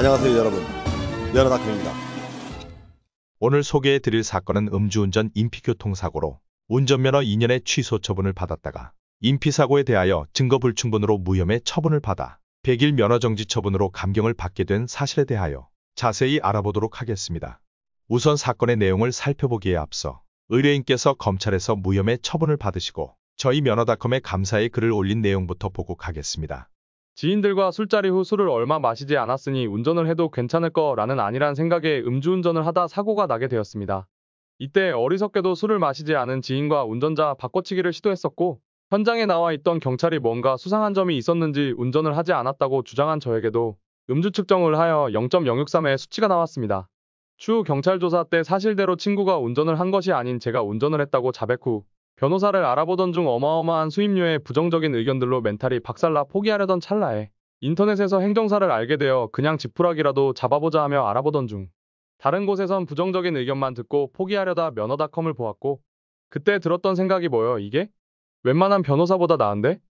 안녕하세요 여러분, 면허닷컴입니다. 오늘 소개해드릴 사건은 음주운전 인피교통사고로 운전면허 2년의 취소 처분을 받았다가 인피사고에 대하여 증거불충분으로 무혐의 처분을 받아 100일 면허정지 처분으로 감경을 받게 된 사실에 대하여 자세히 알아보도록 하겠습니다. 우선 사건의 내용을 살펴보기에 앞서 의뢰인께서 검찰에서 무혐의 처분을 받으시고 저희 면허닷컴에 감사의 글을 올린 내용부터 보고 가겠습니다. 지인들과 술자리 후 술을 얼마 마시지 않았으니 운전을 해도 괜찮을 거라는 아니란 생각에 음주운전을 하다 사고가 나게 되었습니다. 이때 어리석게도 술을 마시지 않은 지인과 운전자 바꿔치기를 시도했었고 현장에 나와 있던 경찰이 뭔가 수상한 점이 있었는지 운전을 하지 않았다고 주장한 저에게도 음주 측정을 하여 0.063의 수치가 나왔습니다. 추후 경찰 조사 때 사실대로 친구가 운전을 한 것이 아닌 제가 운전을 했다고 자백 후 변호사를 알아보던 중 어마어마한 수임료의 부정적인 의견들로 멘탈이 박살나 포기하려던 찰나에 인터넷에서 행정사를 알게 되어 그냥 지푸라기라도 잡아보자 하며 알아보던 중 다른 곳에선 부정적인 의견만 듣고 포기하려다 면허닷컴을 보았고 그때 들었던 생각이 뭐여 이게? 웬만한 변호사보다 나은데?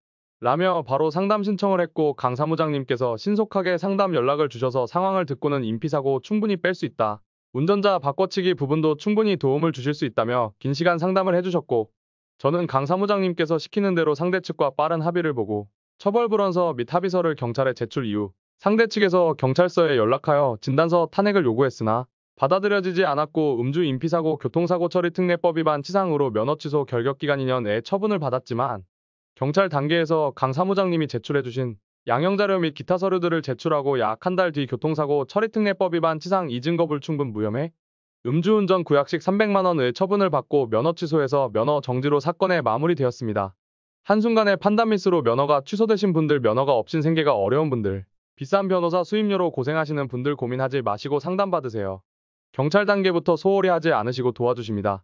라며 바로 상담 신청을 했고 강 사무장님께서 신속하게 상담 연락을 주셔서 상황을 듣고는 인피사고 충분히 뺄 수 있다. 운전자 바꿔치기 부분도 충분히 도움을 주실 수 있다며 긴 시간 상담을 해주셨고 저는 강 사무장님께서 시키는 대로 상대 측과 빠른 합의를 보고 처벌불원서 및 합의서를 경찰에 제출 이후 상대 측에서 경찰서에 연락하여 진단서 탄핵을 요구했으나 받아들여지지 않았고 음주 인피사고 교통사고 처리 특례법 위반 치상으로 면허 취소 결격기간 2년 내에 처분을 받았지만 경찰 단계에서 강 사무장님이 제출해주신 양형자료 및 기타 서류들을 제출하고 약 한 달 뒤 교통사고 처리 특례법 위반 치상 이증거 불충분 무혐의 음주운전 구약식 300만 원의 처분을 받고 면허 취소해서 면허 정지로 사건에 마무리되었습니다. 한순간의 판단 미스로 면허가 취소되신 분들, 면허가 없인 생계가 어려운 분들, 비싼 변호사 수임료로 고생하시는 분들 고민하지 마시고 상담받으세요. 경찰 단계부터 소홀히 하지 않으시고 도와주십니다.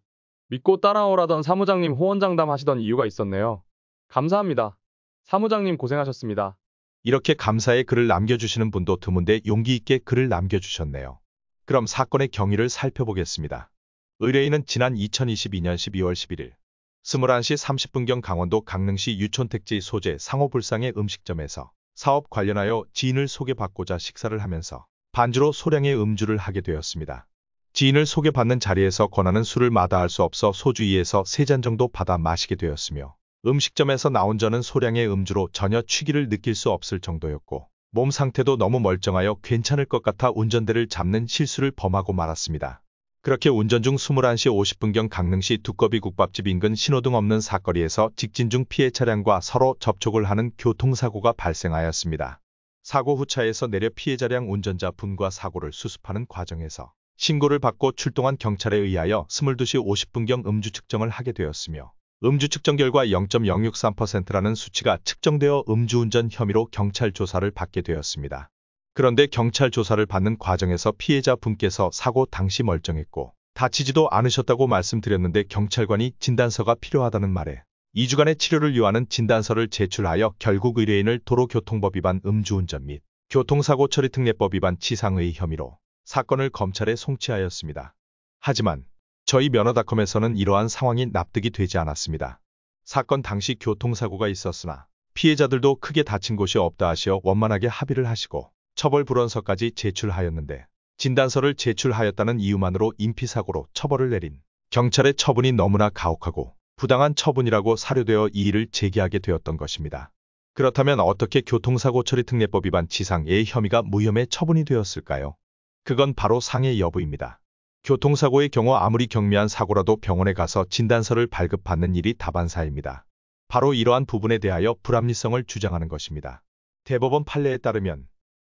믿고 따라오라던 사무장님 호언장담 하시던 이유가 있었네요. 감사합니다. 사무장님 고생하셨습니다. 이렇게 감사의 글을 남겨주시는 분도 드문데 용기 있게 글을 남겨주셨네요. 그럼 사건의 경위를 살펴보겠습니다. 의뢰인은 지난 2022년 12월 11일 21시 30분경 강원도 강릉시 유촌택지 소재 상호불상의 음식점에서 사업 관련하여 지인을 소개받고자 식사를 하면서 반주로 소량의 음주를 하게 되었습니다. 지인을 소개받는 자리에서 권하는 술을 마다할 수 없어 소주 2에서 3잔 정도 받아 마시게 되었으며 음식점에서 나온 저는 소량의 음주로 전혀 취기를 느낄 수 없을 정도였고 몸 상태도 너무 멀쩡하여 괜찮을 것 같아 운전대를 잡는 실수를 범하고 말았습니다. 그렇게 운전 중 21시 50분경 강릉시 두꺼비 국밥집 인근 신호등 없는 사거리에서 직진 중 피해 차량과 서로 접촉을 하는 교통사고가 발생하였습니다. 사고 후 차에서 내려 피해 차량 운전자 분과 사고를 수습하는 과정에서 신고를 받고 출동한 경찰에 의하여 22시 50분경 음주 측정을 하게 되었으며 음주 측정 결과 0.063%라는 수치가 측정되어 음주운전 혐의로 경찰 조사를 받게 되었습니다. 그런데 경찰 조사를 받는 과정에서 피해자 분께서 사고 당시 멀쩡했고 다치지도 않으셨다고 말씀드렸는데 경찰관이 진단서가 필요하다는 말에 2주간의 치료를 요하는 진단서를 제출하여 결국 의뢰인을 도로교통법 위반 음주운전 및 교통사고 처리 특례법 위반 치상의 혐의로 사건을 검찰에 송치하였습니다. 하지만 저희 면허닷컴에서는 이러한 상황이 납득이 되지 않았습니다. 사건 당시 교통사고가 있었으나 피해자들도 크게 다친 곳이 없다 하시어 원만하게 합의를 하시고 처벌불원서까지 제출하였는데 진단서를 제출하였다는 이유만으로 인피사고로 처벌을 내린 경찰의 처분이 너무나 가혹하고 부당한 처분이라고 사료되어 이의를 제기하게 되었던 것입니다. 그렇다면 어떻게 교통사고 처리 특례법 위반 치상의 혐의가 무혐의 처분이 되었을까요? 그건 바로 상해 여부입니다. 교통사고의 경우 아무리 경미한 사고라도 병원에 가서 진단서를 발급받는 일이 다반사입니다. 바로 이러한 부분에 대하여 불합리성을 주장하는 것입니다. 대법원 판례에 따르면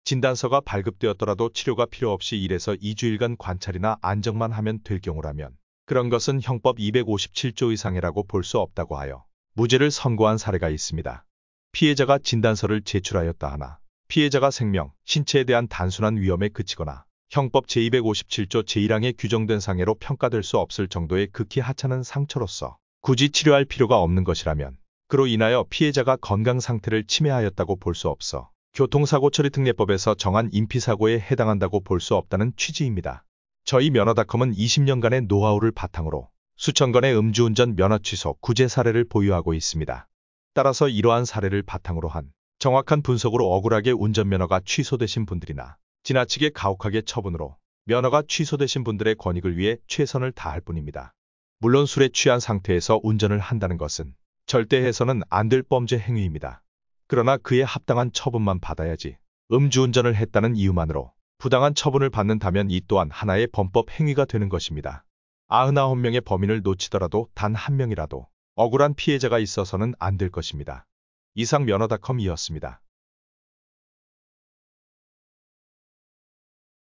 진단서가 발급되었더라도 치료가 필요 없이 1에서 2주일간 관찰이나 안정만 하면 될 경우라면 그런 것은 형법 257조의 상해라고 볼 수 없다고 하여 무죄를 선고한 사례가 있습니다. 피해자가 진단서를 제출하였다 하나 피해자가 생명, 신체에 대한 단순한 위험에 그치거나 형법 제257조 제1항에 규정된 상해로 평가될 수 없을 정도의 극히 하찮은 상처로서 굳이 치료할 필요가 없는 것이라면 그로 인하여 피해자가 건강 상태를 침해하였다고 볼 수 없어 교통사고 처리 특례법에서 정한 인피사고에 해당한다고 볼 수 없다는 취지입니다. 저희 면허닷컴은 20년간의 노하우를 바탕으로 수천 건의 음주운전 면허 취소, 구제 사례를 보유하고 있습니다. 따라서 이러한 사례를 바탕으로 한 정확한 분석으로 억울하게 운전면허가 취소되신 분들이나 지나치게 가혹하게 처분으로 면허가 취소되신 분들의 권익을 위해 최선을 다할 뿐입니다. 물론 술에 취한 상태에서 운전을 한다는 것은 절대 해서는 안 될 범죄 행위입니다. 그러나 그에 합당한 처분만 받아야지 음주운전을 했다는 이유만으로 부당한 처분을 받는다면 이 또한 하나의 범법 행위가 되는 것입니다. 99명의 범인을 놓치더라도 단 한 명이라도 억울한 피해자가 있어서는 안 될 것입니다. 이상 면허닷컴이었습니다.